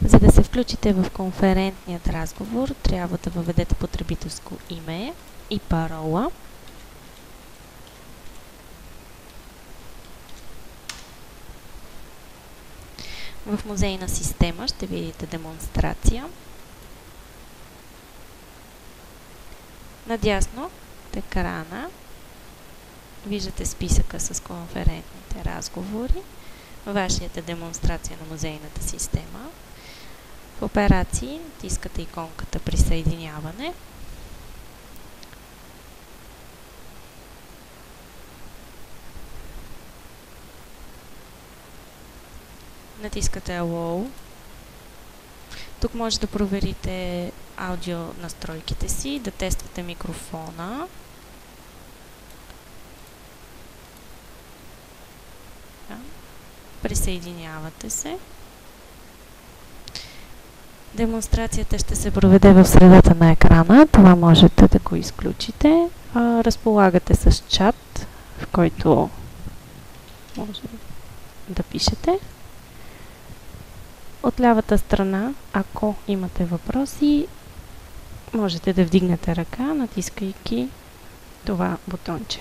За да се включите в конферентният разговор, трябва да въведете потребителско име и парола. В музейна система ще видите демонстрация. Надясно от екрана виждате списъка с конферентните разговори. Вашият е демонстрация на музейната система. В операции натискате иконката присъединяване. Натискате Allow. Тук може да проверите аудио настройките си, да тествате микрофона. Присъединявате се. Демонстрацията ще се проведе в средата на екрана. Това можете да го изключите. Разполагате с чат, в който може да пишете. От лявата страна, ако имате въпроси, можете да вдигнете ръка, натискайки това бутонче.